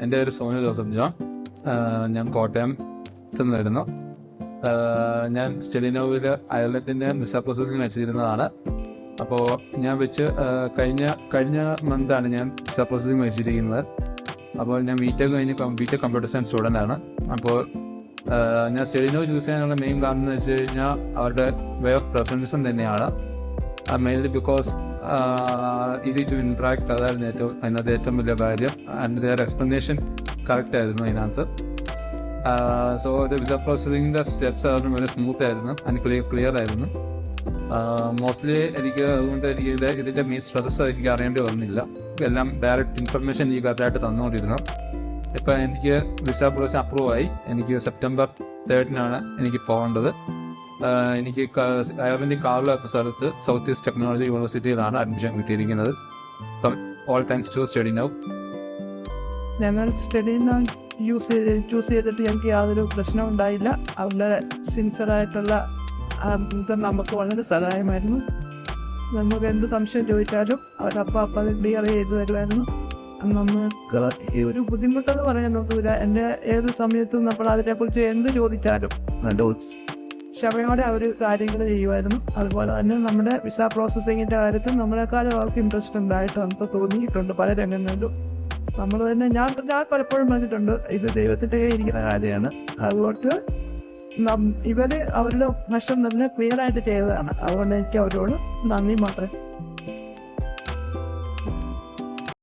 എൻ്റെ പേര് Sonu Joseph John. ഞാൻ കോട്ടയത്ത് നിന്ന് വരുന്നു. ഞാൻ സ്റ്റഡി നൗവിൽ അയർലൻഡിൻ്റെ വിസ പ്രോസസ്സിംഗ് വെച്ചിരുന്നതാണ്. അപ്പോൾ ഞാൻ കഴിഞ്ഞ മന്താണ് ഞാൻ വിസ പ്രോസസ്സിംഗ് വെച്ചിരിക്കുന്നത്. അപ്പോൾ ഞാൻ ബിടെക് കമ്പ്യൂട്ടർ സയൻസ് സ്റ്റുഡൻ്റ് ആണ്. അപ്പോൾ ഞാൻ സ്റ്റഡി നൗ ചൂസ് ചെയ്യാനുള്ള മെയിൻ കാരണം എന്ന് വെച്ച് കഴിഞ്ഞാൽ അവരുടെ വേ ഓഫ് പ്രിഫറൻസും തന്നെയാണ്. Mainly because easy to interact, അതായിരുന്നു അതിനകത്ത് ഏറ്റവും വലിയ കാര്യം. ആൻഡ് ദെയർ എക്സ്പ്ലനേഷൻ കറക്റ്റ് ആയിരുന്നു അതിനകത്ത്. സോ ഇത് വിസ പ്രോസസ്സിങ്ങിൻ്റെ സ്റ്റെപ്സ് ആയിരുന്നു വളരെ സ്മൂത്ത് ആയിരുന്നു, ആൻഡ് ക്ലിയർ ആയിരുന്നു. മോസ്റ്റ്ലി അതുകൊണ്ട് ഇതിൻ്റെ മെയിൻ സ്ട്രെസ്സസ് എനിക്ക് അറിയേണ്ടി വന്നില്ല. എല്ലാം ഡയറക്റ്റ് ഇൻഫർമേഷൻ എനിക്ക് കറക്റ്റായിട്ട് തന്നുകൊണ്ടിരുന്നു. ഇപ്പം എനിക്ക് വിസ പ്രോസസ് അപ്രൂവ് ആയി. എനിക്ക് സെപ്റ്റംബർ 3 എനിക്ക് പോകേണ്ടത്. എനിക്ക് അയർലൻഡിൽ കാർലോ എന്ന സ്ഥലത്ത് സൗത്ത് ഈസ്റ്റ് ടെക്നോളജി യൂണിവേഴ്സിറ്റിയിലാണ് അഡ്മിഷൻ കിട്ടിയിരിക്കുന്നത്. അപ്പം all thanks to study now. ഞങ്ങൾ സ്റ്റഡി നൗ ചൂസ് ചെയ്തിട്ട് ഞങ്ങൾക്ക് യാതൊരു പ്രശ്നവും ഉണ്ടായില്ല. അവരുടെ സിൻസിയറായിട്ടുള്ള ഇത് നമുക്ക് വളരെ സഹായമായിരുന്നു. നമുക്ക് എന്ത് സംശയം ചോദിച്ചാലും അവരപ്പം അത് ക്ലിയർ ചെയ്ത് തരുമായിരുന്നു. നമുക്ക് ഈ ഒരു ബുദ്ധിമുട്ടെന്ന് പറയാനൊന്നുമില്ല. എൻ്റെ ഏത് സമയത്തും നമ്മൾ അതിനെക്കുറിച്ച് എന്ത് ചോദിച്ചാലും ക്ഷമയോടെ അവർ കാര്യങ്ങൾ ചെയ്യുമായിരുന്നു. അതുപോലെ തന്നെ നമ്മുടെ വിസ പ്രോസസ്സിങ്ങിൻ്റെ കാര്യത്തിൽ നമ്മളെക്കാളും അവർക്ക് ഇൻട്രസ്റ്റ് ഉണ്ടായിട്ട് നമുക്ക് തോന്നിയിട്ടുണ്ട് പല രംഗങ്ങളിലും. നമ്മൾ തന്നെ ഞാൻ പലപ്പോഴും പറഞ്ഞിട്ടുണ്ട്, ഇത് ദൈവത്തിൻ്റെ കയ്യിൽ ഇരിക്കുന്ന കാര്യമാണ്. അതുകൊണ്ട് അവരുടെ വശം തന്നെ ക്ലിയർ ആയിട്ട് ചെയ്തതാണ്. അതുകൊണ്ട് എനിക്ക് അവരോട് നന്ദി മാത്രമേ